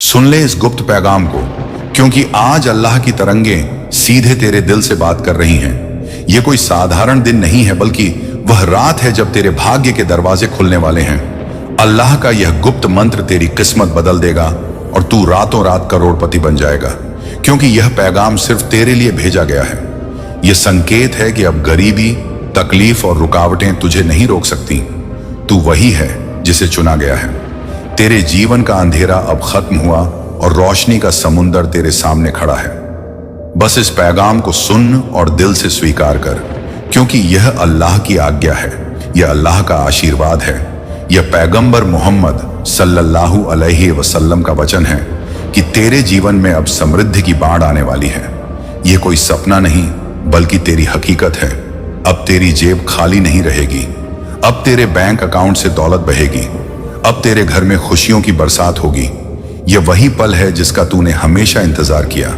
सुन ले इस गुप्त पैगाम को, क्योंकि आज अल्लाह की तरंगें सीधे तेरे दिल से बात कर रही हैं। यह कोई साधारण दिन नहीं है, बल्कि वह रात है जब तेरे भाग्य के दरवाजे खुलने वाले हैं। अल्लाह का यह गुप्त मंत्र तेरी किस्मत बदल देगा और तू रातों रात करोड़पति बन जाएगा, क्योंकि यह पैगाम सिर्फ तेरे लिए भेजा गया है। यह संकेत है कि अब गरीबी, तकलीफ और रुकावटें तुझे नहीं रोक सकती। तू वही है जिसे चुना गया है। तेरे जीवन का अंधेरा अब खत्म हुआ और रोशनी का समुंदर तेरे सामने खड़ा है। बस इस पैगाम को सुन और दिल से स्वीकार कर, क्योंकि यह अल्लाह की आज्ञा है, यह अल्लाह का आशीर्वाद है। यह पैगंबर मोहम्मद सल्लल्लाहु अलैहि वसल्लम का वचन है कि तेरे जीवन में अब समृद्धि की बाढ़ आने वाली है। यह कोई सपना नहीं, बल्कि तेरी हकीकत है। अब तेरी जेब खाली नहीं रहेगी। अब तेरे बैंक अकाउंट से दौलत बहेगी। अब तेरे घर में खुशियों की बरसात होगी। यह वही पल है जिसका तूने हमेशा इंतजार किया।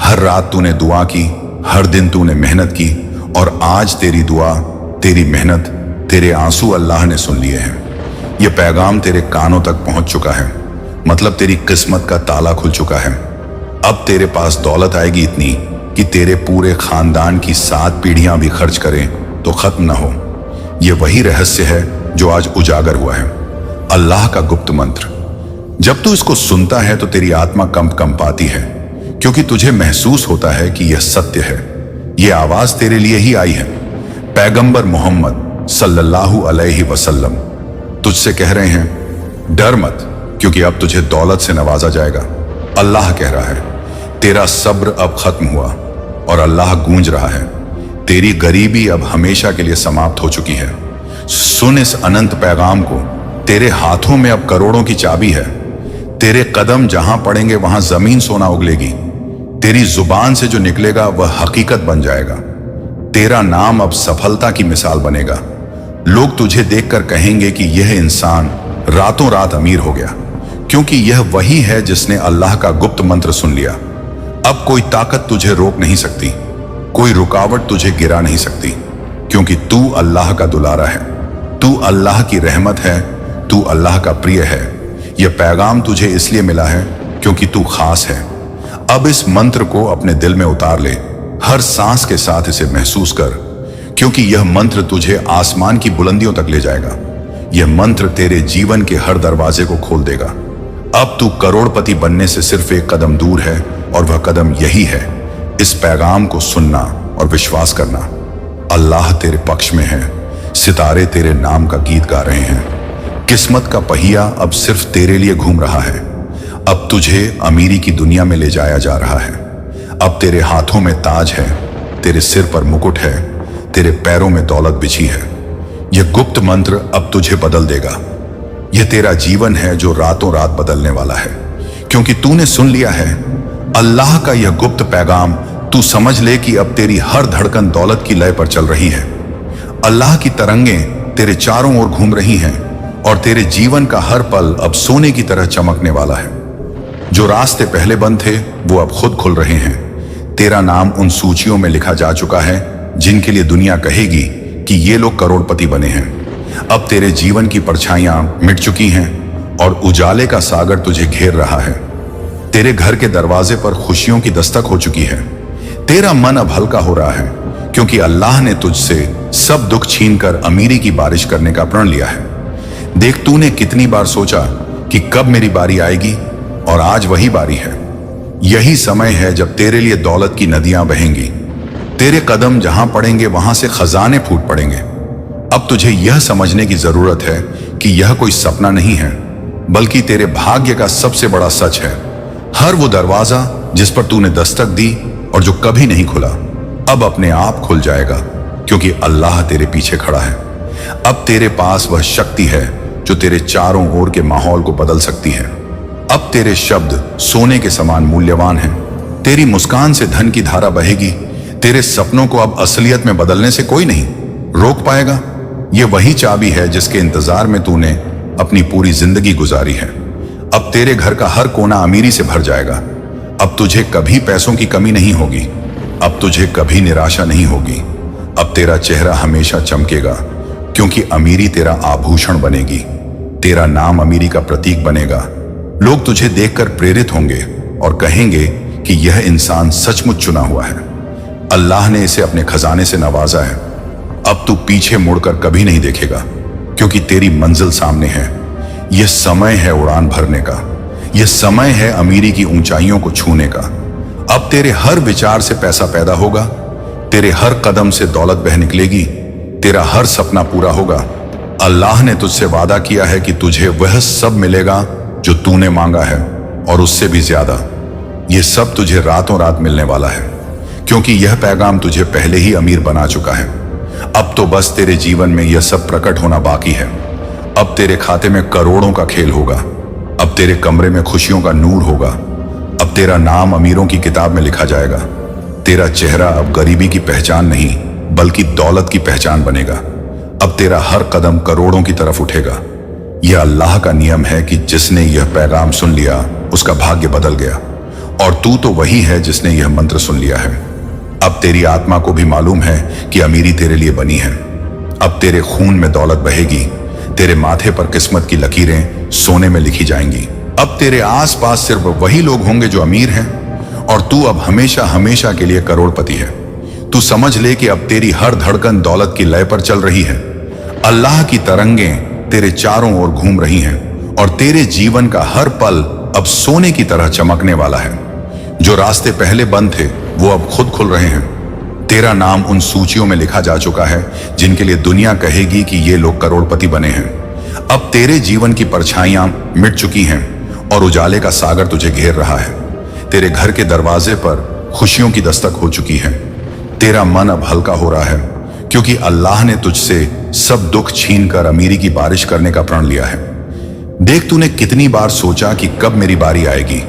हर रात तूने दुआ की, हर दिन तूने मेहनत की, और आज तेरी दुआ, तेरी मेहनत, तेरे आंसू अल्लाह ने सुन लिए हैं। यह पैगाम तेरे कानों तक पहुंच चुका है, मतलब तेरी किस्मत का ताला खुल चुका है। अब तेरे पास दौलत आएगी इतनी कि तेरे पूरे खानदान की 7 पीढ़ियां भी खर्च करें तो खत्म ना हो। यह वही रहस्य है जो आज उजागर हुआ है, अल्लाह का गुप्त मंत्र। जब तू इसको सुनता है तो तेरी आत्मा कंपाती है, क्योंकि तुझे महसूस होता है कि यह सत्य है। यह आवाज तेरे लिए ही आई है। पैगंबर मोहम्मद सल्लल्लाहु अलैहि वसल्लम तुझसे कह रहे हैं, डर मत, क्योंकि अब तुझे दौलत से नवाजा जाएगा। अल्लाह कह रहा है, तेरा सब्र अब खत्म हुआ, और अल्लाह गूंज रहा है, तेरी गरीबी अब हमेशा के लिए समाप्त हो चुकी है। सुन इस अनंत पैगाम को। तेरे हाथों में अब करोड़ों की चाबी है। तेरे कदम जहां पड़ेंगे वहां जमीन सोना उगलेगी। तेरी जुबान से जो निकलेगा वह हकीकत बन जाएगा। तेरा नाम अब सफलता की मिसाल बनेगा। लोग तुझे देखकर कहेंगे कि यह इंसान रातों रात अमीर हो गया, क्योंकि यह वही है जिसने अल्लाह का गुप्त मंत्र सुन लिया। अब कोई ताकत तुझे रोक नहीं सकती, कोई रुकावट तुझे गिरा नहीं सकती, क्योंकि तू अल्लाह का दुलारा है, तू अल्लाह की रहमत है, तू अल्लाह का प्रिय है। यह पैगाम तुझे इसलिए मिला है क्योंकि तू खास है। अब इस मंत्र को अपने दिल में उतार ले, हर सांस के साथ इसे महसूस कर, क्योंकि यह मंत्र तुझे आसमान की बुलंदियों तक ले जाएगा। यह मंत्र तेरे जीवन के हर दरवाजे को खोल देगा। अब तू करोड़पति बनने से सिर्फ एक कदम दूर है, और वह कदम यही है, इस पैगाम को सुनना और विश्वास करना। अल्लाह तेरे पक्ष में है, सितारे तेरे नाम का गीत गा रहे हैं। किस्मत का पहिया अब सिर्फ तेरे लिए घूम रहा है। अब तुझे अमीरी की दुनिया में ले जाया जा रहा है। अब तेरे हाथों में ताज है, तेरे सिर पर मुकुट है, तेरे पैरों में दौलत बिछी है। यह गुप्त मंत्र अब तुझे बदल देगा। यह तेरा जीवन है जो रातों रात बदलने वाला है, क्योंकि तूने सुन लिया है अल्लाह का यह गुप्त पैगाम। तू समझ ले कि अब तेरी हर धड़कन दौलत की लय पर चल रही है। अल्लाह की तरंगें तेरे चारों ओर घूम रही हैं, और तेरे जीवन का हर पल अब सोने की तरह चमकने वाला है। जो रास्ते पहले बंद थे वो अब खुद खुल रहे हैं। तेरा नाम उन सूचियों में लिखा जा चुका है जिनके लिए दुनिया कहेगी कि ये लोग करोड़पति बने हैं। अब तेरे जीवन की परछाइयां मिट चुकी हैं, और उजाले का सागर तुझे घेर रहा है। तेरे घर के दरवाजे पर खुशियों की दस्तक हो चुकी है। तेरा मन अब हल्का हो रहा है, क्योंकि अल्लाह ने तुझसे सब दुख छीनकर अमीरी की बारिश करने का प्रण लिया है। देख, तूने कितनी बार सोचा कि कब मेरी बारी आएगी, और आज वही बारी है। यही समय है जब तेरे लिए दौलत की नदियां बहेंगी। तेरे कदम जहां पड़ेंगे वहां से खजाने फूट पड़ेंगे। अब तुझे यह समझने की जरूरत है कि यह कोई सपना नहीं है, बल्कि तेरे भाग्य का सबसे बड़ा सच है। हर वो दरवाजा जिस पर तूने दस्तक दी और जो कभी नहीं खुला, अब अपने आप खुल जाएगा, क्योंकि अल्लाह तेरे पीछे खड़ा है। अब तेरे पास वह शक्ति है जो तेरे चारों ओर के माहौल को बदल सकती है। अब तेरे शब्द सोने के समान मूल्यवान हैं। तेरी मुस्कान से धन की धारा बहेगी। तेरे सपनों को अब असलियत में बदलने से कोई नहीं रोक पाएगा। यह वही चाबी है जिसके इंतजार में तूने अपनी पूरी जिंदगी गुजारी है। अब तेरे घर का हर कोना अमीरी से भर जाएगा। अब तुझे कभी पैसों की कमी नहीं होगी। अब तुझे कभी निराशा नहीं होगी। अब तेरा चेहरा हमेशा चमकेगा, क्योंकि अमीरी तेरा आभूषण बनेगी। तेरा नाम अमीरी का प्रतीक बनेगा। लोग तुझे देखकर प्रेरित होंगे और कहेंगे कि यह इंसान सचमुच चुना हुआ है। अल्लाह ने इसे अपने खजाने से नवाजा है। अब तू पीछे मुड़कर कभी नहीं देखेगा, क्योंकि तेरी मंजिल सामने है। यह समय है उड़ान भरने का। यह समय है अमीरी की ऊंचाइयों को छूने का। अब तेरे हर विचार से पैसा पैदा होगा, तेरे हर कदम से दौलत बह निकलेगी, तेरा हर सपना पूरा होगा। अल्लाह ने तुझसे वादा किया है कि तुझे वह सब मिलेगा जो तूने मांगा है, और उससे भी ज्यादा। यह सब तुझे रातों रात मिलने वाला है, क्योंकि यह पैगाम तुझे पहले ही अमीर बना चुका है। अब तो बस तेरे जीवन में यह सब प्रकट होना बाकी है। अब तेरे खाते में करोड़ों का खेल होगा। अब तेरे कमरे में खुशियों का नूर होगा। अब तेरा नाम अमीरों की किताब में लिखा जाएगा। तेरा चेहरा अब गरीबी की पहचान नहीं, बल्कि दौलत की पहचान बनेगा। अब तेरा हर कदम करोड़ों की तरफ उठेगा। यह अल्लाह का नियम है कि जिसने यह पैगाम सुन लिया उसका भाग्य बदल गया, और तू तो वही है जिसने यह मंत्र सुन लिया है। अब तेरी आत्मा को भी मालूम है कि अमीरी तेरे लिए बनी है। अब तेरे खून में दौलत बहेगी, तेरे माथे पर किस्मत की लकीरें सोने में लिखी जाएंगी। अब तेरे आसपास सिर्फ वही लोग होंगे जो अमीर हैं, और तू अब हमेशा हमेशा के लिए करोड़पति है। तू समझ ले कि अब तेरी हर धड़कन दौलत की लय पर चल रही है। अल्लाह की तरंगें तेरे चारों ओर घूम रही हैं, और तेरे जीवन का हर पल अब सोने की तरह चमकने वाला है। जो रास्ते पहले बंद थे वो अब खुद खुल रहे हैं। तेरा नाम उन सूचियों में लिखा जा चुका है जिनके लिए दुनिया कहेगी कि ये लोग करोड़पति बने हैं। अब तेरे जीवन की परछाइयां मिट चुकी हैं, और उजाले का सागर तुझे घेर रहा है। तेरे घर के दरवाजे पर खुशियों की दस्तक हो चुकी है। तेरा मन अब हल्का हो रहा है, क्योंकि अल्लाह ने तुझसे सब दुख छीनकर अमीरी की बारिश करने का प्रण लिया है। देख, तूने कितनी बार सोचा कि कब मेरी बारी आएगी,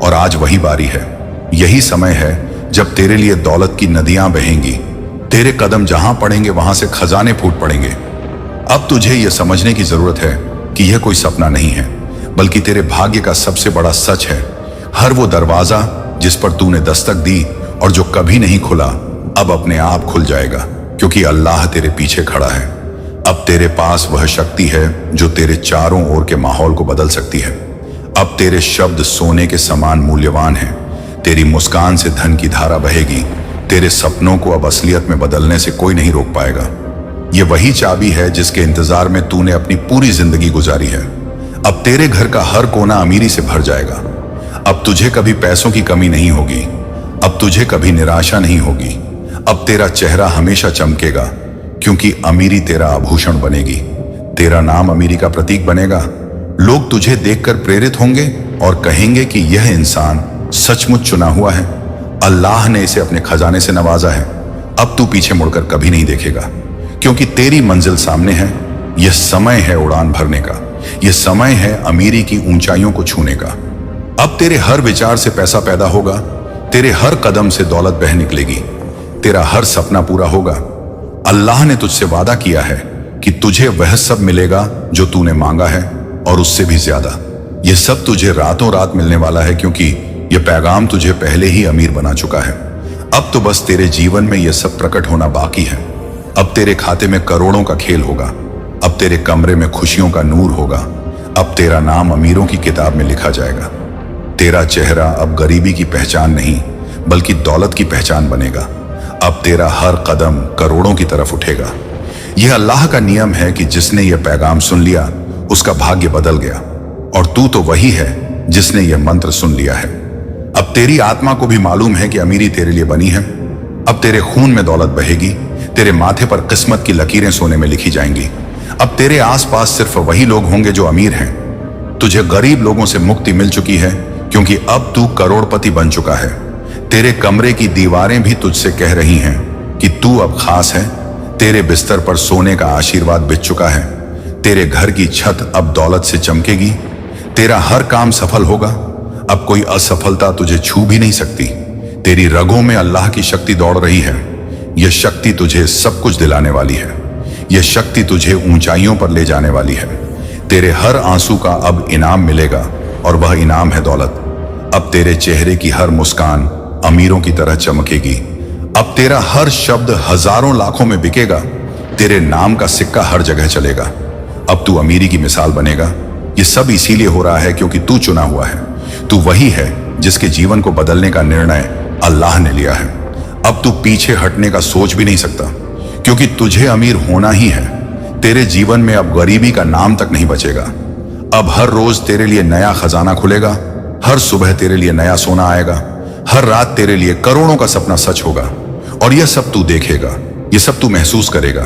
और आज वही बारी है। यही समय है जब तेरे लिए दौलत की नदियां बहेंगी। तेरे कदम जहां पड़ेंगे वहां से खजाने फूट पड़ेंगे। अब तुझे यह समझने की जरूरत है कि यह कोई सपना नहीं है, बल्कि तेरे भाग्य का सबसे बड़ा सच है। हर वो दरवाजा जिस पर तूने दस्तक दी और जो कभी नहीं खुला, अब अपने आप खुल जाएगा, क्योंकि अल्लाह तेरे पीछे खड़ा है। अब तेरे पास वह शक्ति है जो तेरे चारों ओर के माहौल को बदल सकती है। अब तेरे शब्द सोने के समान मूल्यवान हैं। तेरी मुस्कान से धन की धारा बहेगी। तेरे सपनों को अब असलियत में बदलने से कोई नहीं रोक पाएगा। ये वही चाबी है जिसके इंतजार में तूने अपनी पूरी जिंदगी गुजारी है। अब तेरे घर का हर कोना अमीरी से भर जाएगा। अब तुझे कभी पैसों की कमी नहीं होगी। अब तुझे कभी निराशा नहीं होगी। अब तेरा चेहरा हमेशा चमकेगा, क्योंकि अमीरी तेरा आभूषण बनेगी। तेरा नाम अमीरी का प्रतीक बनेगा। लोग तुझे देखकर प्रेरित होंगे और कहेंगे कि यह इंसान सचमुच चुना हुआ है। अल्लाह ने इसे अपने खजाने से नवाजा है। अब तू पीछे मुड़कर कभी नहीं देखेगा, क्योंकि तेरी मंजिल सामने है। यह समय है उड़ान भरने का। यह समय है अमीरी की ऊंचाइयों को छूने का। अब तेरे हर विचार से पैसा पैदा होगा, तेरे हर कदम से दौलत बह निकलेगी, तेरा हर सपना पूरा होगा। अल्लाह ने तुझसे वादा किया है कि तुझे वह सब मिलेगा जो तूने मांगा है, और उससे भी ज्यादा। यह सब तुझे रातों रात मिलने वाला है, क्योंकि यह पैगाम तुझे पहले ही अमीर बना चुका है। अब तो बस तेरे जीवन में यह सब प्रकट होना बाकी है। अब तेरे खाते में करोड़ों का खेल होगा। अब तेरे कमरे में खुशियों का नूर होगा। अब तेरा नाम अमीरों की किताब में लिखा जाएगा। तेरा चेहरा अब गरीबी की पहचान नहीं, बल्कि दौलत की पहचान बनेगा। अब तेरा हर कदम करोड़ों की तरफ उठेगा। यह अल्लाह का नियम है कि जिसने यह पैगाम सुन लिया उसका भाग्य बदल गया, और तू तो वही है जिसने यह मंत्र सुन लिया है। अब तेरी आत्मा को भी मालूम है कि अमीरी तेरे लिए बनी है। अब तेरे खून में दौलत बहेगी, तेरे माथे पर किस्मत की लकीरें सोने में लिखी जाएंगी। अब तेरे आसपास सिर्फ वही लोग होंगे जो अमीर हैं। तुझे गरीब लोगों से मुक्ति मिल चुकी है, क्योंकि अब तू करोड़पति बन चुका है। तेरे कमरे की दीवारें भी तुझसे कह रही हैं कि तू अब खास है। तेरे बिस्तर पर सोने का आशीर्वाद बिछ चुका है। तेरे घर की छत अब दौलत से चमकेगी। तेरा हर काम सफल होगा। अब कोई असफलता तुझे छू भी नहीं सकती। तेरी रगों में अल्लाह की शक्ति दौड़ रही है। यह शक्ति तुझे सब कुछ दिलाने वाली है। यह शक्ति तुझे ऊंचाइयों पर ले जाने वाली है। तेरे हर आंसू का अब इनाम मिलेगा, और वह इनाम है दौलत। अब तेरे चेहरे की हर मुस्कान अमीरों की तरह चमकेगी। अब तेरा हर शब्द हजारों लाखों में बिकेगा। तेरे नाम का सिक्का हर जगह चलेगा। अब तू अमीरी की मिसाल बनेगा। ये सब इसीलिए हो रहा है क्योंकि तू चुना हुआ है। तू वही है जिसके जीवन को बदलने का निर्णय अल्लाह ने लिया है। अब तू पीछे हटने का सोच भी नहीं सकता, क्योंकि तुझे अमीर होना ही है। तेरे जीवन में अब गरीबी का नाम तक नहीं बचेगा। अब हर रोज तेरे लिए नया खजाना खुलेगा, हर सुबह तेरे लिए नया सोना आएगा, हर रात तेरे लिए करोड़ों का सपना सच होगा। और यह सब तू देखेगा, यह सब तू महसूस करेगा।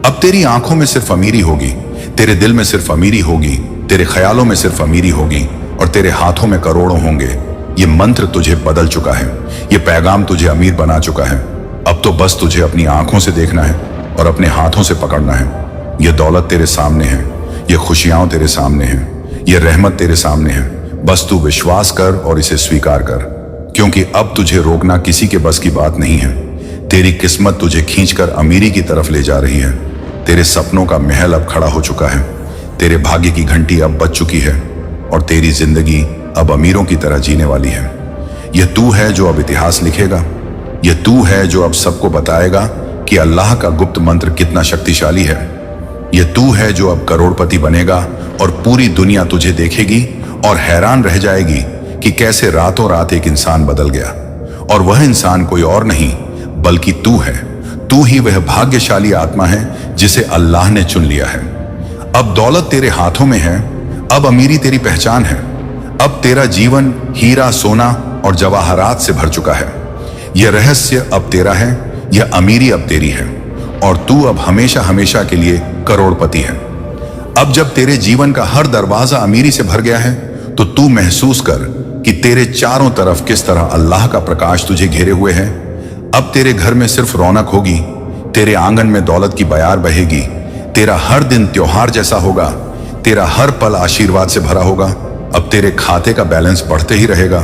अब तेरी आंखों में सिर्फ अमीरी होगी, तेरे दिल में सिर्फ अमीरी होगी, तेरे ख्यालों में सिर्फ अमीरी होगी, और तेरे हाथों में करोड़ों होंगे। ये मंत्र तुझे बदल चुका है, ये पैगाम तुझे अमीर बना चुका है। अब तो बस तुझे अपनी आंखों से देखना है और अपने हाथों से पकड़ना है। ये दौलत तेरे सामने है, ये खुशियां तेरे सामने हैं, ये रहमत तेरे सामने है। बस तू विश्वास कर और इसे स्वीकार कर, क्योंकि अब तुझे रोकना किसी के बस की बात नहीं है। तेरी किस्मत तुझे खींचकर अमीरी की तरफ ले जा रही है। तेरे सपनों का महल अब खड़ा हो चुका है, तेरे भाग्य की घंटी अब बज चुकी है, और तेरी जिंदगी अब अमीरों की तरह जीने वाली है। यह तू है जो अब इतिहास लिखेगा, यह तू है जो अब सबको बताएगा कि अल्लाह का गुप्त मंत्र कितना शक्तिशाली है। यह तू है जो अब करोड़पति बनेगा और पूरी दुनिया तुझे देखेगी और हैरान रह जाएगी कि कैसे रातों रात एक इंसान बदल गया। और वह इंसान कोई और नहीं बल्कि तू है। तू ही वह भाग्यशाली आत्मा है जिसे अल्लाह ने चुन लिया है। अब दौलत तेरे हाथों में है, अब अमीरी तेरी पहचान है। अब तेरा जीवन हीरा, सोना और जवाहरात से भर चुका है। यह रहस्य अब तेरा है, यह अमीरी अब तेरी है, और तू अब हमेशा हमेशा के लिए करोड़पति है। अब जब तेरे जीवन का हर दरवाजा अमीरी से भर गया है, तो तू महसूस कर कि तेरे चारों तरफ किस तरह अल्लाह का प्रकाश तुझे घेरे हुए है। अब तेरे घर में सिर्फ रौनक होगी, तेरे आंगन में दौलत की बयार बहेगी, तेरा हर दिन त्योहार जैसा होगा, तेरा हर पल आशीर्वाद से भरा होगा। अब तेरे खाते का बैलेंस बढ़ते ही रहेगा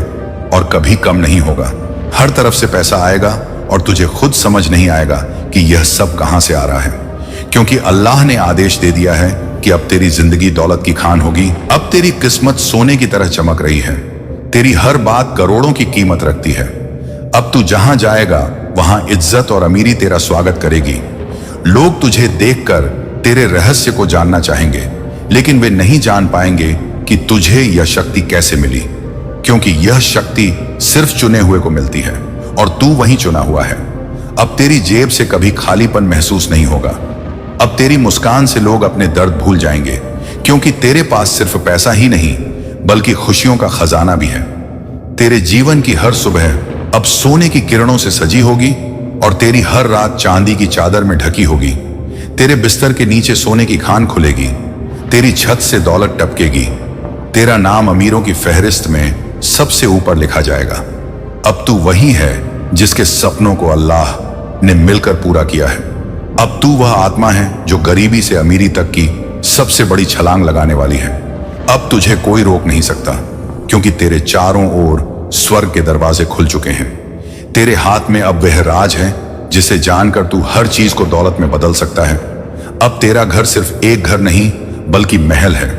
और कभी कम नहीं होगा। हर तरफ से पैसा आएगा और तुझे खुद समझ नहीं आएगा कि यह सब कहां से आ रहा है, क्योंकि अल्लाह ने आदेश दे दिया है कि अब तेरी जिंदगी दौलत की खान होगी। अब तेरी किस्मत सोने की तरह चमक रही है, तेरी हर बात करोड़ों की कीमत रखती है। अब तू जहां जाएगा वहां इज्जत और अमीरी तेरा स्वागत करेगी। लोग तुझे देखकर तेरे रहस्य को जानना चाहेंगे, लेकिन वे नहीं जान पाएंगे कि तुझे यह शक्ति कैसे मिली, क्योंकि यह शक्ति सिर्फ चुने हुए को मिलती है और तू वही चुना हुआ है। अब तेरी जेब से कभी खालीपन महसूस नहीं होगा। अब तेरी मुस्कान से लोग अपने दर्द भूल जाएंगे, क्योंकि तेरे पास सिर्फ पैसा ही नहीं बल्कि खुशियों का खजाना भी है। तेरे जीवन की हर सुबह अब सोने की किरणों से सजी होगी और तेरी हर रात चांदी की चादर में ढकी होगी। तेरे बिस्तर के नीचे सोने की खान खुलेगी, तेरी छत से दौलत टपकेगी, तेरा नाम अमीरों की फहरिस्त में सबसे ऊपर लिखा जाएगा। अब तू वही है जिसके सपनों को अल्लाह ने मिलकर पूरा किया है। अब तू वह आत्मा है जो गरीबी से अमीरी तक की सबसे बड़ी छलांग लगाने वाली है। अब तुझे कोई रोक नहीं सकता, क्योंकि तेरे चारों ओर स्वर्ग के दरवाजे खुल चुके हैं। तेरे हाथ में अब वह राज है जिसे जानकर तू हर चीज को दौलत में बदल सकता है। अब तेरा घर सिर्फ एक घर नहीं बल्कि महल है।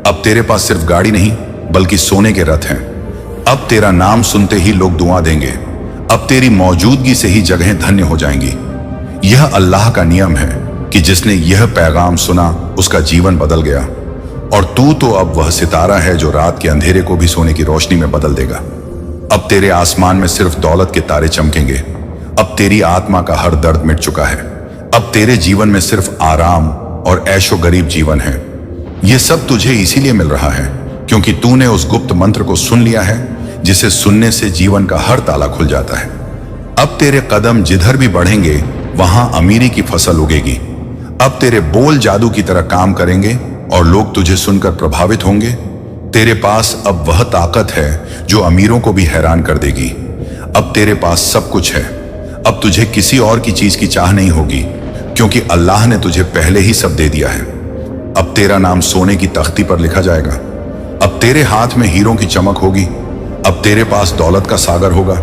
अब तेरे पास सिर्फ गाड़ी नहीं बल्कि सोने के रथ हैं। अब तेरा नाम सुनते ही लोग दुआ देंगे। अब तेरी मौजूदगी से ही जगहें धन्य हो जाएंगी। यह अल्लाह का नियम है कि जिसने यह पैगाम सुना उसका जीवन बदल गया, और तू तो अब वह सितारा है जो रात के अंधेरे को भी सोने की रोशनी में बदल देगा। अब तेरे आसमान में सिर्फ दौलत के तारे चमकेंगे। अब तेरी आत्मा का हर दर्द मिट चुका है। अब तेरे जीवन में सिर्फ आराम और ऐशो गरीब जीवन है। यह सब तुझे इसीलिए मिल रहा है क्योंकि तूने उस गुप्त मंत्र को सुन लिया है जिसे सुनने से जीवन का हर ताला खुल जाता है। अब तेरे कदम जिधर भी बढ़ेंगे वहां अमीरी की फसल उगेगी। अब तेरे बोल जादू की तरह काम करेंगे और लोग तुझे सुनकर प्रभावित होंगे। तेरे पास अब वह ताकत है जो अमीरों को भी हैरान कर देगी। अब तेरे पास सब कुछ है। अब तुझे किसी और की चीज की चाह नहीं होगी, क्योंकि अल्लाह ने तुझे पहले ही सब दे दिया है। अब तेरा नाम सोने की तख्ती पर लिखा जाएगा। अब तेरे हाथ में हीरों की चमक होगी। अब तेरे पास दौलत का सागर होगा।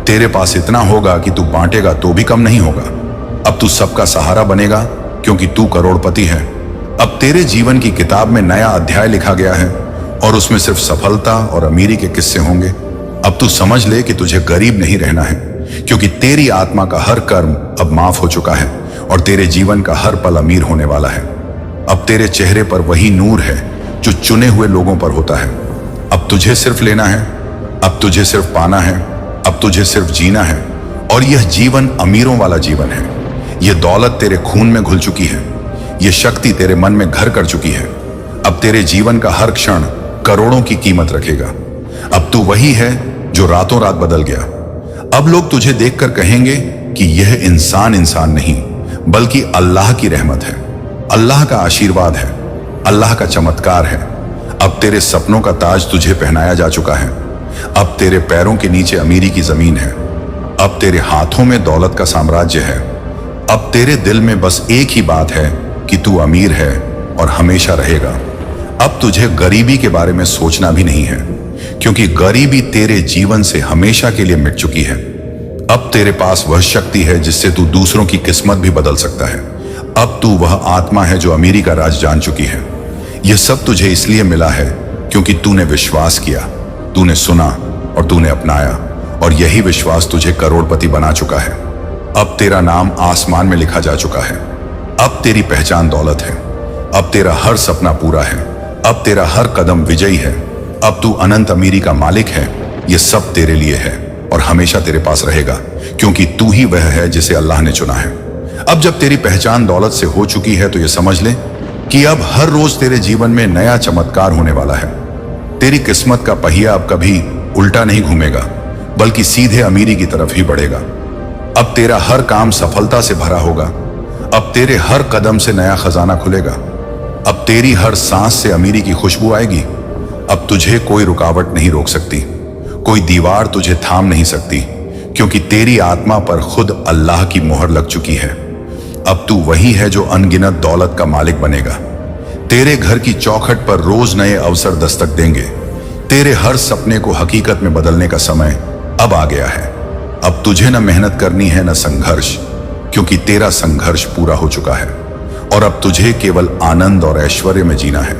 तेरे पास इतना होगा कि तू बांटेगा तो भी कम नहीं होगा। अब तू सबका सहारा बनेगा क्योंकि तू करोड़पति है। अब तेरे जीवन की किताब में नया अध्याय लिखा गया है और उसमें सिर्फ सफलता और अमीरी के किस्से होंगे। अब तू समझ ले कि तुझे गरीब नहीं रहना है, क्योंकि तेरी आत्मा का हर कर्म अब माफ हो चुका है और तेरे जीवन का हर पल अमीर होने वाला है। अब तेरे चेहरे पर वही नूर है जो चुने हुए लोगों पर होता है। अब तुझे सिर्फ लेना है, अब तुझे सिर्फ पाना है, अब तुझे सिर्फ जीना है। और यह जीवन अमीरों वाला जीवन है। यह दौलत तेरे खून में घुल चुकी है, यह शक्ति तेरे मन में घर कर चुकी है। अब तेरे जीवन का हर क्षण करोड़ों की कीमत रखेगा। अब तू वही है जो रातों रात बदल गया। अब लोग तुझे देखकर कहेंगे कि यह इंसान नहीं, बल्कि अल्लाह की रहमत है, अल्लाह का आशीर्वाद है, अल्लाह का चमत्कार है। अब तेरे सपनों का ताज तुझे पहनाया जा चुका है। अब तेरे पैरों के नीचे अमीरी की जमीन है। अब तेरे हाथों में दौलत का साम्राज्य है। अब तेरे दिल में बस एक ही बात है कि तू अमीर है और हमेशा रहेगा। अब तुझे गरीबी के बारे में सोचना भी नहीं है, क्योंकि गरीबी तेरे जीवन से हमेशा के लिए मिट चुकी है। अब तेरे पास वह शक्ति है जिससे तू दूसरों की किस्मत भी बदल सकता है। अब तू वह आत्मा है जो अमीरी का राज जान चुकी है। यह सब तुझे इसलिए मिला है क्योंकि तूने विश्वास किया, तूने सुना और तूने अपनाया, और यही विश्वास तुझे करोड़पति बना चुका है। अब तेरा नाम आसमान में लिखा जा चुका है। अब तेरी पहचान दौलत है। अब तेरा हर सपना पूरा है। अब तेरा हर कदम विजयी है। अब तू अनंत अमीरी का मालिक है। यह सब तेरे लिए है और हमेशा तेरे पास रहेगा, क्योंकि तू ही वह है जिसे अल्लाह ने चुना है। अब जब तेरी पहचान दौलत से हो चुकी है तो यह समझ ले कि अब हर रोज तेरे जीवन में नया चमत्कार होने वाला है। तेरी किस्मत का पहिया अब कभी उल्टा नहीं घूमेगा, बल्कि सीधे अमीरी की तरफ ही बढ़ेगा। अब तेरा हर काम सफलता से भरा होगा। अब तेरे हर कदम से नया खजाना खुलेगा। अब तेरी हर सांस से अमीरी की खुशबू आएगी। अब तुझे कोई रुकावट नहीं रोक सकती, कोई दीवार तुझे थाम नहीं सकती, क्योंकि तेरी आत्मा पर खुद अल्लाह की मोहर लग चुकी है। अब तू वही है जो अनगिनत दौलत का मालिक बनेगा। तेरे घर की चौखट पर रोज नए अवसर दस्तक देंगे। तेरे हर सपने को हकीकत में बदलने का समय अब आ गया है। अब तुझे न मेहनत करनी है न संघर्ष, क्योंकि तेरा संघर्ष पूरा हो चुका है। और अब तुझे केवल आनंद और ऐश्वर्य में जीना है।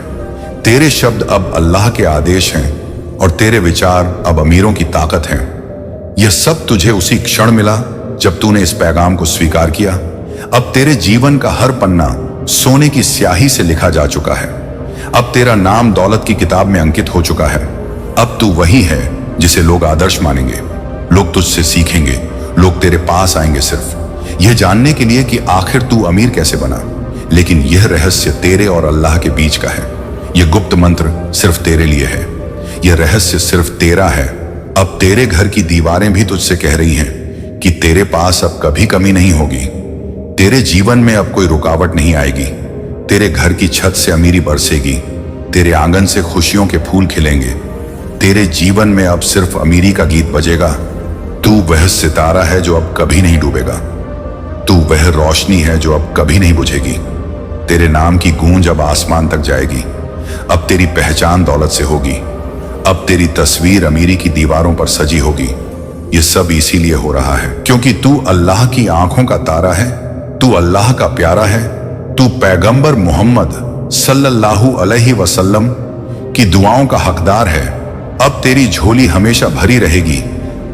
तेरे शब्द अब अल्लाह के आदेश हैं और तेरे विचार अब अमीरों की ताकत हैं। यह सब तुझे उसी क्षण मिला जब तूने इस पैगाम को स्वीकार किया। अब तेरे जीवन का हर पन्ना सोने की स्याही से लिखा जा चुका है। अब तेरा नाम दौलत की किताब में अंकित हो चुका है। अब तू वही है जिसे लोग आदर्श मानेंगे। लोग तुझसे सीखेंगे, लोग तेरे पास आएंगे सिर्फ यह जानने के लिए कि आखिर तू अमीर कैसे बना। लेकिन यह रहस्य तेरे और अल्लाह के बीच का है। यह गुप्त मंत्र सिर्फ तेरे लिए है। यह रहस्य सिर्फ तेरा है। अब तेरे घर की दीवारें भी तुझसे कह रही हैं कि तेरे पास अब कभी कमी नहीं होगी। तेरे जीवन में अब कोई रुकावट नहीं आएगी। तेरे घर की छत से अमीरी बरसेगी। तेरे आंगन से खुशियों के फूल खिलेंगे। तेरे जीवन में अब सिर्फ अमीरी का गीत बजेगा। तू वह सितारा है जो अब कभी नहीं डूबेगा। तू वह रोशनी है जो अब कभी नहीं बुझेगी। तेरे नाम की गूंज अब आसमान तक जाएगी। अब तेरी पहचान दौलत से होगी। अब तेरी तस्वीर अमीरी की दीवारों पर सजी होगी। यह सब इसीलिए हो रहा है क्योंकि तू अल्लाह की आंखों का तारा है। तू अल्लाह का प्यारा है। तू पैगंबर मोहम्मद सल्लल्लाहु अलैहि वसल्लम की दुआओं का हकदार है। अब तेरी झोली हमेशा भरी रहेगी।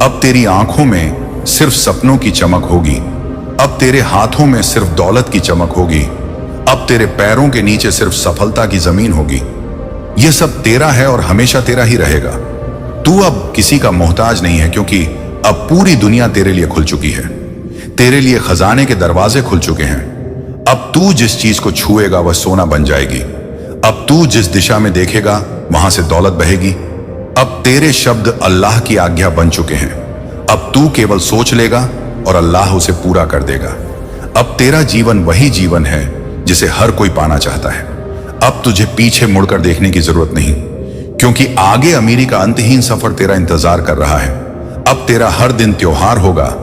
अब तेरी आंखों में सिर्फ सपनों की चमक होगी। अब तेरे हाथों में सिर्फ दौलत की चमक होगी। अब तेरे पैरों के नीचे सिर्फ सफलता की जमीन होगी। यह सब तेरा है और हमेशा तेरा ही रहेगा। तू अब किसी का मोहताज नहीं है, क्योंकि अब पूरी दुनिया तेरे लिए खुल चुकी है। तेरे लिए खजाने के दरवाजे खुल चुके हैं। अब तू जिस चीज को छुएगा वह सोना बन जाएगी। अब तू जिस दिशा में देखेगा वहां से दौलत बहेगी। अब तेरे शब्द अल्लाह की आज्ञा बन चुके हैं। अब तू केवल सोच लेगा और अल्लाह उसे पूरा कर देगा। अब तेरा जीवन वही जीवन है जिसे हर कोई पाना चाहता है। अब तुझे पीछे मुड़कर देखने की जरूरत नहीं, क्योंकि आगे अमीरी का अंतहीन सफर तेरा इंतजार कर रहा है। अब तेरा हर दिन त्योहार होगा।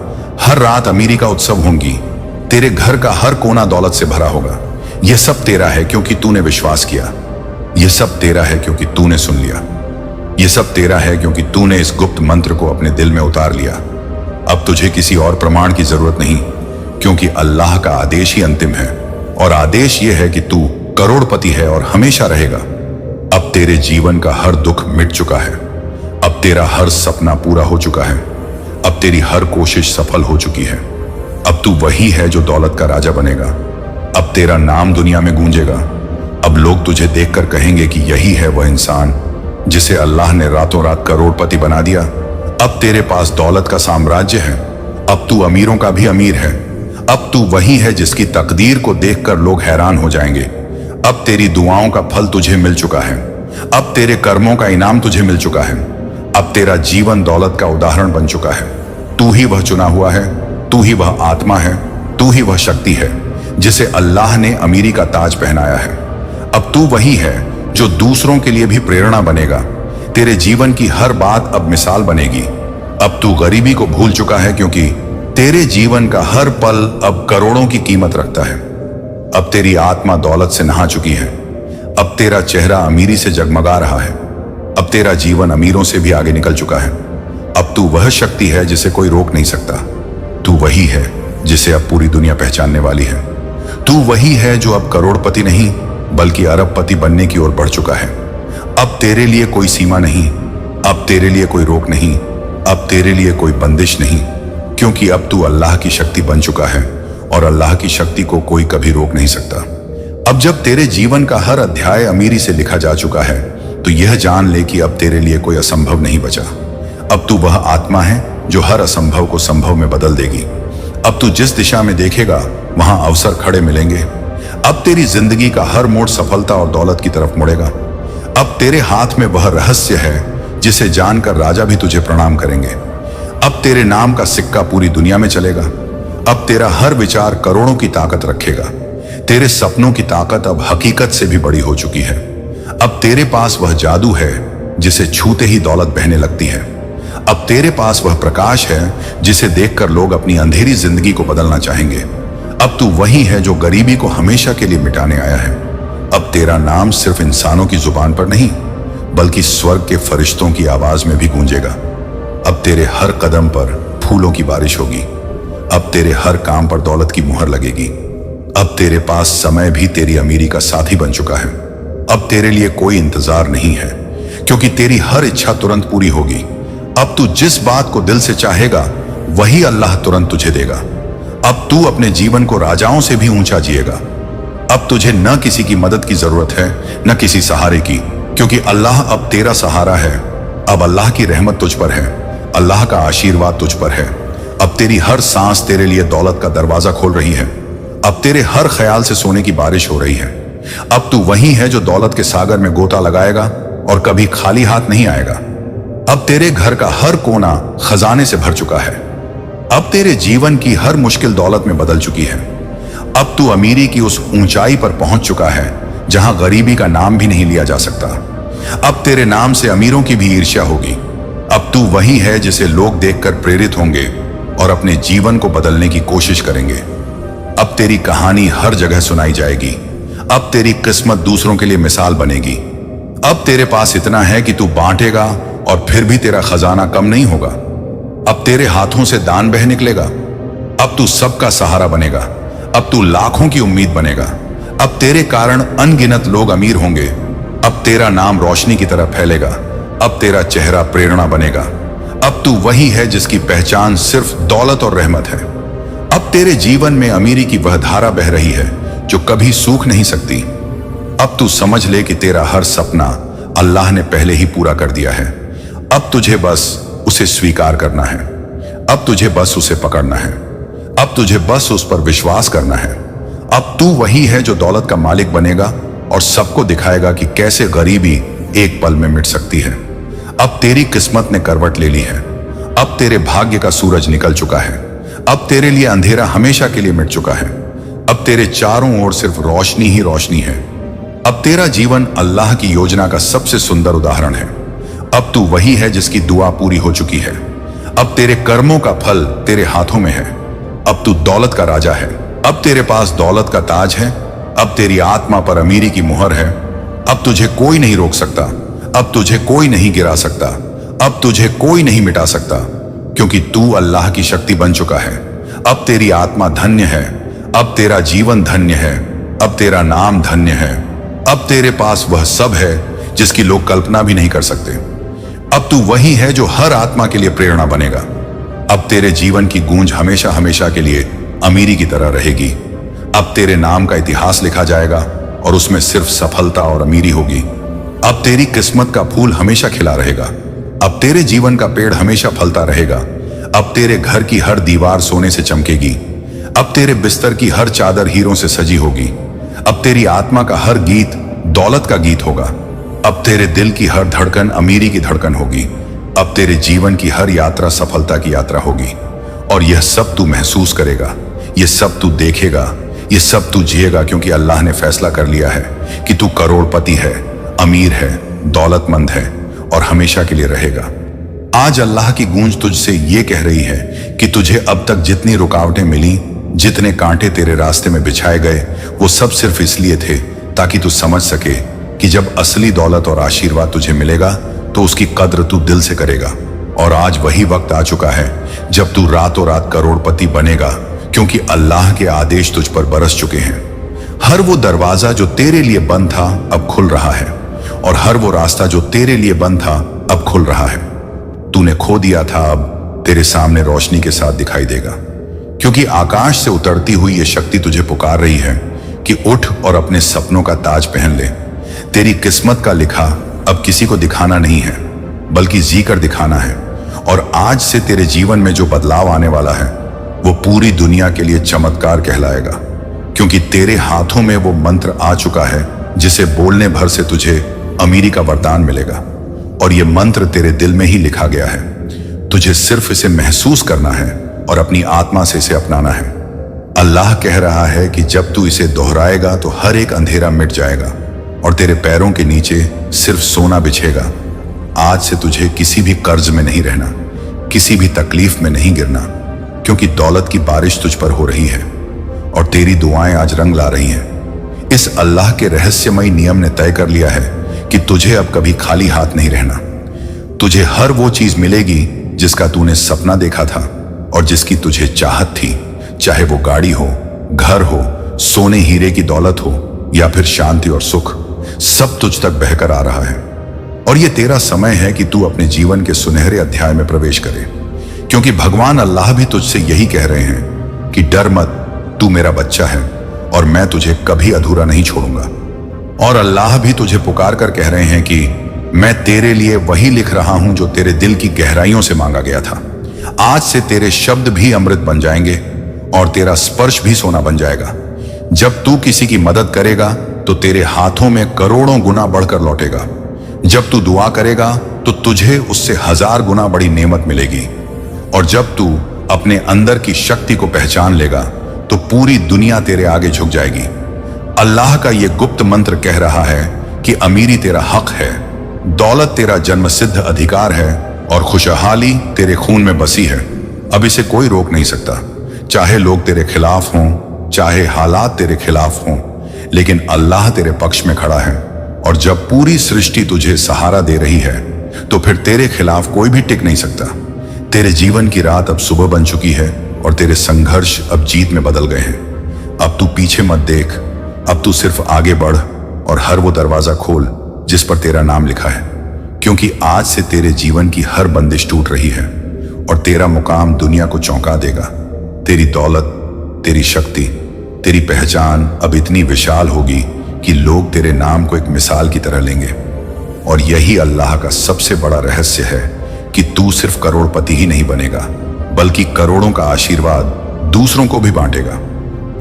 हर रात अमीरी का उत्सव होंगी। तेरे घर का हर कोना दौलत से भरा होगा। यह सब तेरा है क्योंकि तूने विश्वास किया। यह सब तेरा है क्योंकि तूने सुन लिया। यह सब तेरा है क्योंकि तूने इस गुप्त मंत्र को अपने दिल में उतार लिया। अब तुझे किसी और प्रमाण की जरूरत नहीं, क्योंकि अल्लाह का आदेश ही अंतिम है, और आदेश यह है कि तू करोड़पति है और हमेशा रहेगा। अब तेरे जीवन का हर दुख मिट चुका है। अब तेरा हर सपना पूरा हो चुका है। अब तेरी हर कोशिश सफल हो चुकी है। अब तू वही है जो दौलत का राजा बनेगा। अब तेरा नाम दुनिया में गूंजेगा। अब लोग तुझे देखकर कहेंगे कि यही है वह इंसान जिसे अल्लाह ने रातों रात करोड़पति बना दिया। अब तेरे पास दौलत का साम्राज्य है, अब तू अमीरों का भी अमीर है। अब तू वही है जिसकी तकदीर को देखकर लोग हैरान हो जाएंगे। अब तेरी दुआओं का फल तुझे मिल चुका है, अब तेरे कर्मों का इनाम तुझे मिल चुका है। अब तेरा जीवन दौलत का उदाहरण बन चुका है। तू ही वह चुना हुआ है, तू ही वह आत्मा है, तू ही वह शक्ति है जिसे अल्लाह ने अमीरी का ताज पहनाया है। अब तू वही है जो दूसरों के लिए भी प्रेरणा बनेगा। तेरे जीवन की हर बात अब मिसाल बनेगी। अब तू गरीबी को भूल चुका है क्योंकि तेरे जीवन का हर पल अब करोड़ों की कीमत रखता है। अब तेरी आत्मा दौलत से नहा चुकी है। अब तेरा चेहरा अमीरी से जगमगा रहा है। अब तेरा जीवन अमीरों से भी आगे निकल चुका है। अब तू वह शक्ति है जिसे कोई रोक नहीं सकता। तू वही है जिसे अब पूरी दुनिया पहचानने वाली है। तू वही है जो अब करोड़पति नहीं बल्कि अरबपति बनने की ओर बढ़ चुका है। अब तेरे लिए कोई सीमा नहीं, अब तेरे लिए कोई रोक नहीं, अब तेरे लिए कोई बंदिश नहीं, क्योंकि अब तू अल्लाह की शक्ति बन चुका है और अल्लाह की शक्ति को कोई कभी रोक नहीं सकता। अब जब तेरे जीवन का हर अध्याय अमीरी से लिखा जा चुका है तो यह जान ले कि अब तेरे लिए कोई असंभव नहीं बचा। अब तू वह आत्मा है जो हर असंभव को संभव में बदल देगी। अब तू जिस दिशा में देखेगा वहां अवसर खड़े मिलेंगे। अब तेरी जिंदगी का हर मोड़ सफलता और दौलत की तरफ मुड़ेगा। अब तेरे हाथ में वह रहस्य है जिसे जानकर राजा भी तुझे प्रणाम करेंगे। अब तेरे नाम का सिक्का पूरी दुनिया में चलेगा। अब तेरा हर विचार करोड़ों की ताकत रखेगा। तेरे सपनों की ताकत अब हकीकत से भी बड़ी हो चुकी है। अब तेरे पास वह जादू है जिसे छूते ही दौलत बहने लगती है। अब तेरे पास वह प्रकाश है जिसे देखकर लोग अपनी अंधेरी जिंदगी को बदलना चाहेंगे। अब तू वही है जो गरीबी को हमेशा के लिए मिटाने आया है। अब तेरा नाम सिर्फ इंसानों की जुबान पर नहीं बल्कि स्वर्ग के फरिश्तों की आवाज में भी गूंजेगा। अब तेरे हर कदम पर फूलों की बारिश होगी। अब तेरे हर काम पर दौलत की मुहर लगेगी। अब तेरे पास समय भी तेरी अमीरी का साथी बन चुका है। अब तेरे लिए कोई इंतजार नहीं है क्योंकि तेरी हर इच्छा तुरंत पूरी होगी। अब तू जिस बात को दिल से चाहेगा वही अल्लाह तुरंत तुझे देगा। अब तू अपने जीवन को राजाओं से भी ऊंचा जिएगा। अब तुझे न किसी की मदद की जरूरत है न किसी सहारे की, क्योंकि अल्लाह अब तेरा सहारा है। अब अल्लाह की रहमत तुझ पर है, अल्लाह का आशीर्वाद तुझ पर है। अब तेरी हर सांस तेरे लिए दौलत का दरवाजा खोल रही है। अब तेरे हर ख्याल से सोने की बारिश हो रही है। अब तू वही है जो दौलत के सागर में गोता लगाएगा और कभी खाली हाथ नहीं आएगा। अब तेरे घर का हर कोना खजाने से भर चुका है। अब तेरे जीवन की हर मुश्किल दौलत में बदल चुकी है। अब तू अमीरी की उस ऊंचाई पर पहुंच चुका है जहां गरीबी का नाम भी नहीं लिया जा सकता। अब तेरे नाम से अमीरों की भी ईर्ष्या होगी। अब तू वही है जिसे लोग देखकर प्रेरित होंगे और अपने जीवन को बदलने की कोशिश करेंगे। अब तेरी कहानी हर जगह सुनाई जाएगी। अब तेरी किस्मत दूसरों के लिए मिसाल बनेगी। अब तेरे पास इतना है कि तू बांटेगा और फिर भी तेरा खजाना कम नहीं होगा। अब तेरे हाथों से दान बह निकलेगा। अब तू सबका सहारा बनेगा। अब तू लाखों की उम्मीद बनेगा। अब तेरे कारण अनगिनत लोग अमीर होंगे। अब तेरा नाम रोशनी की तरह फैलेगा। अब तेरा चेहरा प्रेरणा बनेगा। अब तू वही है जिसकी पहचान सिर्फ दौलत और रहमत है। अब तेरे जीवन में अमीरी की वह धारा बह रही है जो कभी सूख नहीं सकती। अब तू समझ ले कि तेरा हर सपना अल्लाह ने पहले ही पूरा कर दिया है। अब तुझे बस उसे स्वीकार करना है। अब तुझे बस उसे पकड़ना है। अब तुझे बस उस पर विश्वास करना है। अब तू वही है जो दौलत का मालिक बनेगा और सबको दिखाएगा कि कैसे गरीबी एक पल में मिट सकती है। अब तेरी किस्मत ने करवट ले ली है। अब तेरे भाग्य का सूरज निकल चुका है। अब तेरे लिए अंधेरा हमेशा के लिए मिट चुका है। अब तेरे चारों ओर सिर्फ रोशनी ही रोशनी है। अब तेरा जीवन अल्लाह की योजना का सबसे सुंदर उदाहरण है। अब तू वही है जिसकी दुआ पूरी हो चुकी है। अब तेरे कर्मों का फल तेरे हाथों में है। अब तू दौलत का राजा है। अब तेरे पास दौलत का ताज है। अब तेरी आत्मा पर अमीरी की मुहर है। अब तुझे कोई नहीं रोक सकता। अब तुझे कोई नहीं गिरा सकता। अब तुझे कोई नहीं मिटा सकता, क्योंकि तू अल्लाह की शक्ति बन चुका है। अब तेरी आत्मा धन्य है। अब तेरा जीवन धन्य है। अब तेरा नाम धन्य है। अब तेरे पास वह सब है जिसकी लोग कल्पना भी नहीं कर सकते। अब तू वही है जो हर आत्मा के लिए प्रेरणा बनेगा। अब तेरे जीवन की गूंज हमेशा हमेशा के लिए अमीरी की तरह रहेगी। अब तेरे नाम का इतिहास लिखा जाएगा और उसमें सिर्फ सफलता और अमीरी होगी। अब तेरी किस्मत का फूल हमेशा खिला रहेगा। अब तेरे जीवन का पेड़ हमेशा फलता रहेगा। अब तेरे घर की हर दीवार सोने से चमकेगी। अब तेरे बिस्तर की हर चादर हीरों से सजी होगी। अब तेरी आत्मा का हर गीत दौलत का गीत होगा। अब तेरे दिल की हर धड़कन अमीरी की धड़कन होगी। अब तेरे जीवन की हर यात्रा सफलता की यात्रा होगी। और यह सब तू महसूस करेगा, यह सब तू देखेगा, यह सब तू जिएगा, क्योंकि अल्लाह ने फैसला कर लिया है कि तू करोड़पति है, अमीर है, दौलतमंद है और हमेशा के लिए रहेगा। आज अल्लाह की गूंज तुझसे ये कह रही है कि तुझे अब तक जितनी रुकावटें मिली, जितने कांटे तेरे रास्ते में बिछाए गए, वो सब सिर्फ इसलिए थे ताकि तू समझ सके कि जब असली दौलत और आशीर्वाद तुझे मिलेगा तो उसकी कद्र तू दिल से करेगा। और आज वही वक्त आ चुका है जब तू रातों रात करोड़पति बनेगा, क्योंकि अल्लाह के आदेश तुझ पर बरस चुके हैं। हर वो दरवाजा जो तेरे लिए बंद था अब खुल रहा है, और हर वो रास्ता जो तेरे लिए बंद था अब खुल रहा है। तूने खो दिया था, अब तेरे सामने रोशनी के साथ दिखाई देगा, क्योंकि आकाश से उतरती हुई ये शक्ति तुझे पुकार रही है कि उठ और अपने सपनों का ताज पहन ले। तेरी किस्मत का लिखा अब किसी को दिखाना नहीं है, बल्कि जीकर दिखाना है। और आज से तेरे जीवन में जो बदलाव आने वाला है वो पूरी दुनिया के लिए चमत्कार कहलाएगा, क्योंकि तेरे हाथों में वो मंत्र आ चुका है जिसे बोलने भर से तुझे अमीरी का वरदान मिलेगा। और ये मंत्र तेरे दिल में ही लिखा गया है, तुझे सिर्फ इसे महसूस करना है और अपनी आत्मा से इसे अपनाना है। अल्लाह कह रहा है कि जब तू इसे दोहराएगा तो हर एक अंधेरा मिट जाएगा और तेरे पैरों के नीचे सिर्फ सोना बिछेगा। आज से तुझे किसी भी कर्ज में नहीं रहना, किसी भी तकलीफ में नहीं गिरना, क्योंकि दौलत की बारिश तुझ पर हो रही है और तेरी दुआएं आज रंग ला रही हैं। इस अल्लाह के रहस्यमयी नियम ने तय कर लिया है कि तुझे अब कभी खाली हाथ नहीं रहना। तुझे हर वो चीज मिलेगी जिसका तूने सपना देखा था और जिसकी तुझे चाहत थी, चाहे वो गाड़ी हो, घर हो, सोने हीरे की दौलत हो या फिर शांति और सुख, सब तुझ तक बहकर आ रहा है। और ये तेरा समय है कि तू अपने जीवन के सुनहरे अध्याय में प्रवेश करे, क्योंकि भगवान अल्लाह भी तुझसे यही कह रहे हैं कि डर मत, तू मेरा बच्चा है और मैं तुझे कभी अधूरा नहीं छोड़ूंगा। और अल्लाह भी तुझे पुकार कर कह रहे हैं कि मैं तेरे लिए वही लिख रहा हूं जो तेरे दिल की गहराइयों से मांगा गया था। आज से तेरे शब्द भी अमृत बन जाएंगे और तेरा स्पर्श भी सोना बन जाएगा। जब तू किसी की मदद करेगा तो तेरे हाथों में करोड़ों गुना बढ़कर लौटेगा। जब तू दुआ करेगा तो तुझे उससे 1000 गुना बड़ी नेमत मिलेगी। और जब तू अपने अंदर की शक्ति को पहचान लेगा तो पूरी दुनिया तेरे आगे झुक जाएगी। अल्लाह का ये गुप्त मंत्र कह रहा है कि अमीरी तेरा हक है, दौलत तेरा जन्मसिद्ध अधिकार है और खुशहाली तेरे खून में बसी है। अब इसे कोई रोक नहीं सकता, चाहे लोग तेरे खिलाफ हों, चाहे हालात तेरे खिलाफ हों, लेकिन अल्लाह तेरे पक्ष में खड़ा है। और जब पूरी सृष्टि तुझे सहारा दे रही है तो फिर तेरे खिलाफ कोई भी टिक नहीं सकता। तेरे जीवन की रात अब सुबह बन चुकी है और तेरे संघर्ष अब जीत में बदल गए हैं। अब तू पीछे मत देख, अब तू सिर्फ आगे बढ़ और हर वो दरवाजा खोल जिस पर तेरा नाम लिखा है, क्योंकि आज से तेरे जीवन की हर बंदिश टूट रही है और तेरा मुकाम दुनिया को चौंका देगा। तेरी दौलत, तेरी शक्ति, तेरी पहचान अब इतनी विशाल होगी कि लोग तेरे नाम को एक मिसाल की तरह लेंगे। और यही अल्लाह का सबसे बड़ा रहस्य है कि तू सिर्फ करोड़पति ही नहीं बनेगा, बल्कि करोड़ों का आशीर्वाद दूसरों को भी बांटेगा।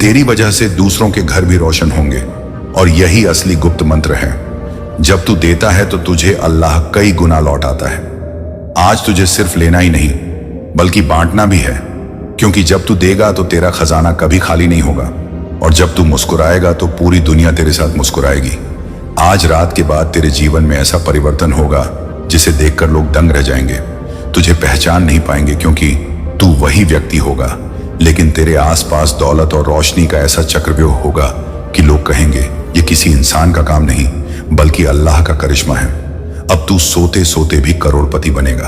तेरी वजह से दूसरों के घर भी रोशन होंगे। और यही असली गुप्त मंत्र है, जब तू देता है तो तुझे अल्लाह कई गुना लौटाता है। आज तुझे सिर्फ लेना ही नहीं बल्कि बांटना भी है, क्योंकि जब तू देगा तो तेरा खजाना कभी खाली नहीं होगा, और जब तू मुस्कुराएगा तो पूरी दुनिया तेरे साथ मुस्कुराएगी। आज रात के बाद तेरे जीवन में ऐसा परिवर्तन होगा जिसे देखकर लोग दंग रह जाएंगे। तुझे पहचान नहीं पाएंगे, क्योंकि तू वही व्यक्ति होगा, लेकिन तेरे आसपास दौलत और रोशनी का ऐसा चक्रव्यूह होगा कि लोग कहेंगे ये किसी इंसान का काम नहीं बल्कि अल्लाह का करिश्मा है। अब तू सोते सोते भी करोड़पति बनेगा।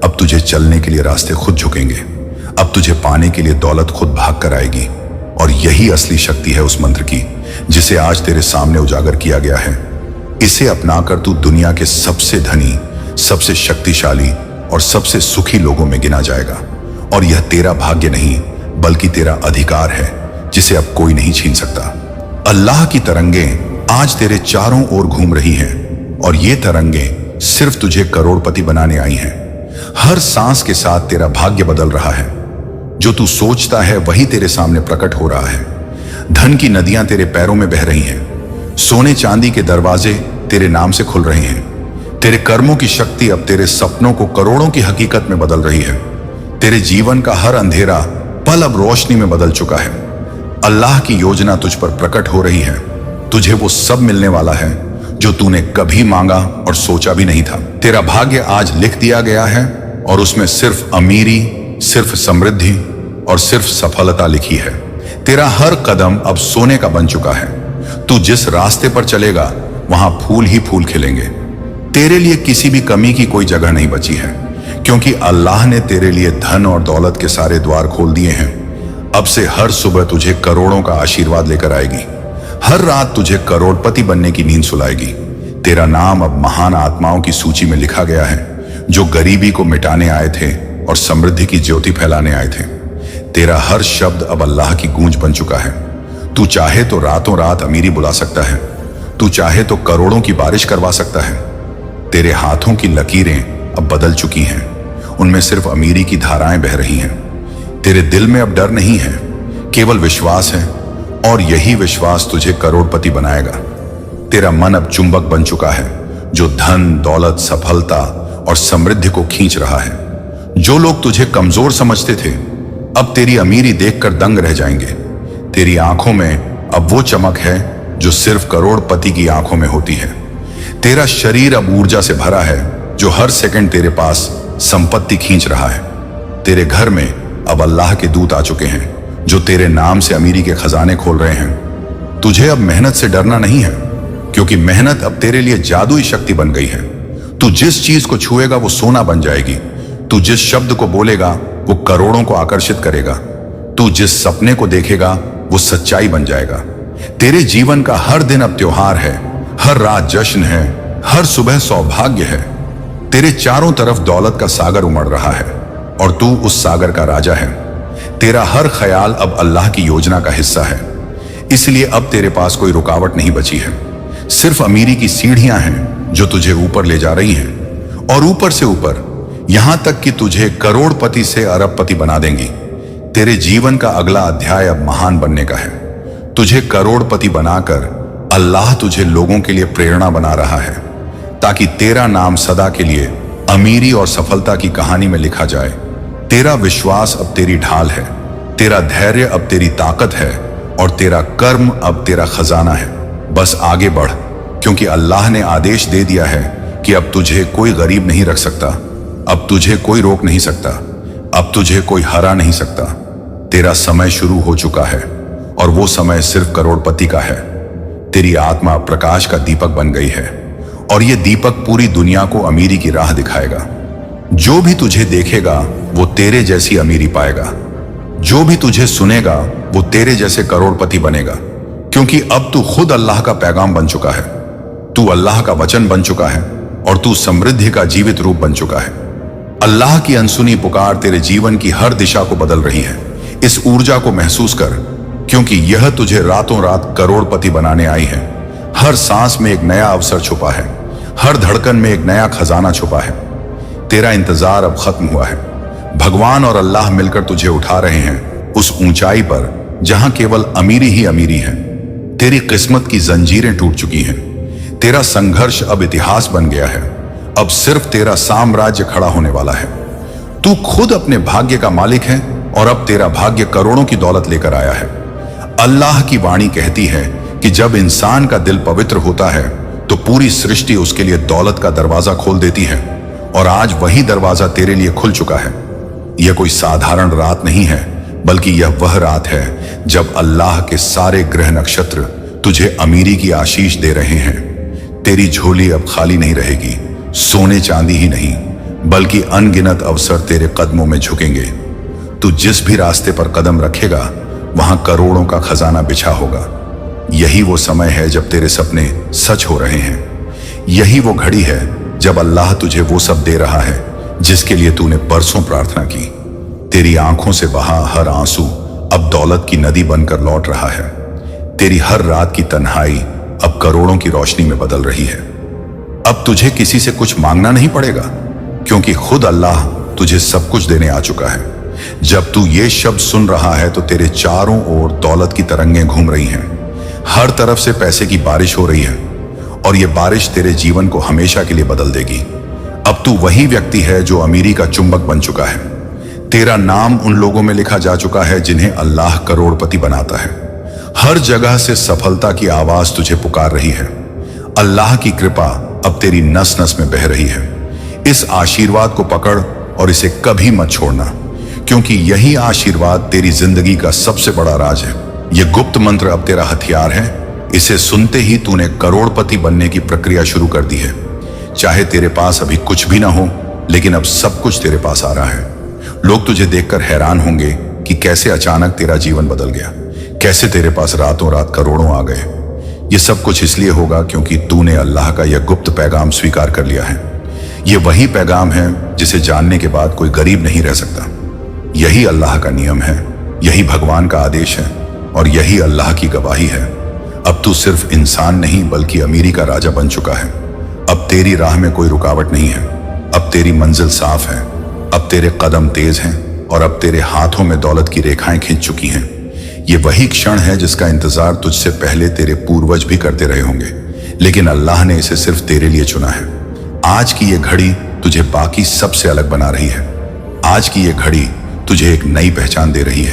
अब तुझे चलने के लिए रास्ते खुद झुकेंगे। अब तुझे पाने के लिए दौलत खुद भाग कर आएगी। और यही असली शक्ति है उस मंत्र की जिसे आज तेरे सामने उजागर किया गया है। इसे अपनाकर तू दुनिया के सबसे धनी, सबसे शक्तिशाली और सबसे सुखी लोगों में गिना जाएगा। और यह तेरा भाग्य नहीं बल्कि तेरा अधिकार है, जिसे अब कोई नहीं छीन सकता। अल्लाह की तरंगें आज तेरे चारों ओर घूम रही हैं और ये तरंगे सिर्फ तुझे करोड़पति बनाने आई हैं। हर सांस के साथ तेरा भाग्य बदल रहा है। जो तू सोचता है वही तेरे सामने प्रकट हो रहा है। धन की नदियां तेरे पैरों में बह रही हैं। सोने चांदी के दरवाजे तेरे नाम से खुल रहे हैं। तेरे कर्मों की शक्ति अब तेरे सपनों को करोड़ों की हकीकत में बदल रही है। तेरे जीवन का हर अंधेरा पल अब रोशनी में बदल चुका है। अल्लाह की योजना तुझ पर प्रकट हो रही है। तुझे वो सब मिलने वाला है जो तूने कभी मांगा और सोचा भी नहीं था। तेरा भाग्य आज लिख दिया गया है और उसमें सिर्फ अमीरी, सिर्फ समृद्धि और सिर्फ सफलता लिखी है। तेरा हर कदम अब सोने का बन चुका है। तू जिस रास्ते पर चलेगा वहां फूल ही फूल खिलेंगे। तेरे लिए किसी भी कमी की कोई जगह नहीं बची है, क्योंकि अल्लाह ने तेरे लिए धन और दौलत के सारे द्वार खोल दिए हैं। अब से हर सुबह तुझे करोड़ों का आशीर्वाद लेकर आएगी। हर रात तुझे करोड़पति बनने की नींद सुलाएगी। तेरा नाम अब महान आत्माओं की सूची में लिखा गया है, जो गरीबी को मिटाने आए थे और समृद्धि की ज्योति फैलाने आए थे। तेरा हर शब्द अब अल्लाह की गूंज बन चुका है। तू चाहे तो रातों रात अमीरी बुला सकता है। तू चाहे तो करोड़ों की बारिश करवा सकता है। तेरे हाथों की लकीरें अब बदल चुकी हैं। उनमें सिर्फ अमीरी की धाराएं बह रही हैं। तेरे दिल में अब डर नहीं है, केवल विश्वास है, और यही विश्वास तुझे करोड़पति बनाएगा। तेरा मन अब चुंबक बन चुका है, जो धन, दौलत, सफलता और समृद्धि को खींच रहा है। जो लोग तुझे कमजोर समझते थे, अब तेरी अमीरी देखकर दंग रह जाएंगे। तेरी आंखों में अब वो चमक है जो सिर्फ करोड़पति की आंखों में होती है। तेरा शरीर अब ऊर्जा से भरा है, जो हर सेकंड तेरे पास संपत्ति खींच रहा है। तेरे घर में अब अल्लाह के दूत आ चुके हैं, जो तेरे नाम से अमीरी के खजाने खोल रहे हैं। तुझे अब मेहनत से डरना नहीं है, क्योंकि मेहनत अब तेरे लिए जादुई शक्ति बन गई है। तू जिस चीज को छुएगा वो सोना बन जाएगी। तू जिस शब्द को बोलेगा वो करोड़ों को आकर्षित करेगा। तू जिस सपने को देखेगा वो सच्चाई बन जाएगा। तेरे जीवन का हर दिन अब त्योहार है, हर रात जश्न है, हर सुबह सौभाग्य है। तेरे चारों तरफ दौलत का सागर उमड़ रहा है और तू उस सागर का राजा है। तेरा हर ख्याल अब अल्लाह की योजना का हिस्सा है, इसलिए अब तेरे पास कोई रुकावट नहीं बची है। सिर्फ अमीरी की सीढ़ियां हैं जो तुझे ऊपर ले जा रही हैं, और ऊपर से ऊपर, यहां तक कि तुझे करोड़पति से अरबपति बना देंगी। तेरे जीवन का अगला अध्याय अब महान बनने का है। तुझे करोड़पति बनाकर अल्लाह तुझे लोगों के लिए प्रेरणा बना रहा है, ताकि तेरा नाम सदा के लिए अमीरी और सफलता की कहानी में लिखा जाए। तेरा विश्वास अब तेरी ढाल है, तेरा धैर्य अब तेरी ताकत है, और तेरा कर्म अब तेरा खजाना है। बस आगे बढ़, क्योंकि अल्लाह ने आदेश दे दिया है कि अब तुझे कोई गरीब नहीं रख सकता, अब तुझे कोई रोक नहीं सकता, अब तुझे कोई हरा नहीं सकता। तेरा समय शुरू हो चुका है, और वो समय सिर्फ करोड़पति का है। तेरी आत्मा प्रकाश का दीपक बन गई है, और ये दीपक पूरी दुनिया को अमीरी की राह दिखाएगा। जो भी तुझे देखेगा वो तेरे जैसी अमीरी पाएगा। जो भी तुझे सुनेगा वो तेरे जैसे करोड़पति बनेगा, क्योंकि अब तू खुद अल्लाह का पैगाम बन चुका है। तू अल्लाह का वचन बन चुका है, और तू समृद्धि का जीवित रूप बन चुका है। अल्लाह की अनसुनी पुकार तेरे जीवन की हर दिशा को बदल रही है। इस ऊर्जा को महसूस कर, क्योंकि यह तुझे रातों रात करोड़पति बनाने आई है। हर सांस में एक नया अवसर छुपा है, हर धड़कन में एक नया खजाना छुपा है। तेरा इंतजार अब खत्म हुआ है। भगवान और अल्लाह मिलकर तुझे उठा रहे हैं उस ऊंचाई पर जहां केवल अमीरी ही अमीरी है। तेरी किस्मत की जंजीरें टूट चुकी हैं। तेरा संघर्ष अब इतिहास बन गया है। अब सिर्फ तेरा साम्राज्य खड़ा होने वाला है। तू खुद अपने भाग्य का मालिक है, और अब तेरा भाग्य करोड़ों की दौलत लेकर आया है। अल्लाह की वाणी कहती है कि जब इंसान का दिल पवित्र होता है तो पूरी सृष्टि उसके लिए दौलत का दरवाजा खोल देती है, और आज वही दरवाजा तेरे लिए खुल चुका है। यह कोई साधारण रात नहीं है, बल्कि यह वह रात है जब अल्लाह के सारे ग्रह नक्षत्र तुझे अमीरी की आशीष दे रहे हैं। तेरी झोली अब खाली नहीं रहेगी। सोने चांदी ही नहीं, बल्कि अनगिनत अवसर तेरे कदमों में झुकेंगे। तू जिस भी रास्ते पर कदम रखेगा वहां करोड़ों का खजाना बिछा होगा। यही वो समय है जब तेरे सपने सच हो रहे हैं। यही वो घड़ी है जब अल्लाह तुझे वो सब दे रहा है जिसके लिए तूने बरसों प्रार्थना की। तेरी आंखों से बहा हर आंसू अब दौलत की नदी बनकर लौट रहा है। तेरी हर रात की तन्हाई अब करोड़ों की रोशनी में बदल रही है। अब तुझे किसी से कुछ मांगना नहीं पड़ेगा, क्योंकि खुद अल्लाह तुझे सब कुछ देने आ चुका है। जब तू ये शब्द सुन रहा है तो तेरे चारों ओर दौलत की तरंगें घूम रही हैं। हर तरफ से पैसे की बारिश हो रही है और ये बारिश तेरे जीवन को हमेशा के लिए बदल देगी। अब तू वही व्यक्ति है जो अमीरी का चुंबक बन चुका है। तेरा नाम उन लोगों में लिखा जा चुका है जिन्हें अल्लाह करोड़पति बनाता है। हर जगह से सफलता की आवाज तुझे पुकार रही है। अल्लाह की कृपा अब तेरी नस नस में बह रही है। इस आशीर्वाद को पकड़ और इसे कभी मत छोड़ना, क्योंकि यही आशीर्वाद तेरी जिंदगी का सबसे बड़ा राज है। यह गुप्त मंत्र अब तेरा हथियार है। इसे सुनते ही तूने करोड़पति बनने की प्रक्रिया शुरू कर दी है। चाहे तेरे पास अभी कुछ भी ना हो, लेकिन अब सब कुछ तेरे पास आ रहा है। लोग तुझे देखकर हैरान होंगे कि कैसे अचानक तेरा जीवन बदल गया, कैसे तेरे पास रातों रात करोड़ों आ गए। ये सब कुछ इसलिए होगा क्योंकि तूने अल्लाह का यह गुप्त पैगाम स्वीकार कर लिया है। यह वही पैगाम है जिसे जानने के बाद कोई गरीब नहीं रह सकता। यही अल्लाह का नियम है, यही भगवान का आदेश है और यही अल्लाह की गवाही है। अब तू सिर्फ इंसान नहीं बल्कि अमीरी का राजा बन चुका है। अब तेरी राह में कोई रुकावट नहीं है। अब तेरी मंजिल साफ है। अब तेरे कदम तेज हैं और अब तेरे हाथों में दौलत की रेखाएं खिंच चुकी हैं। ये वही क्षण है जिसका इंतजार तुझसे पहले तेरे पूर्वज भी करते रहे होंगे, लेकिन अल्लाह ने इसे सिर्फ तेरे लिए चुना है। आज की ये घड़ी तुझे बाकी सबसे अलग बना रही है। आज की ये घड़ी तुझे एक नई पहचान दे रही है।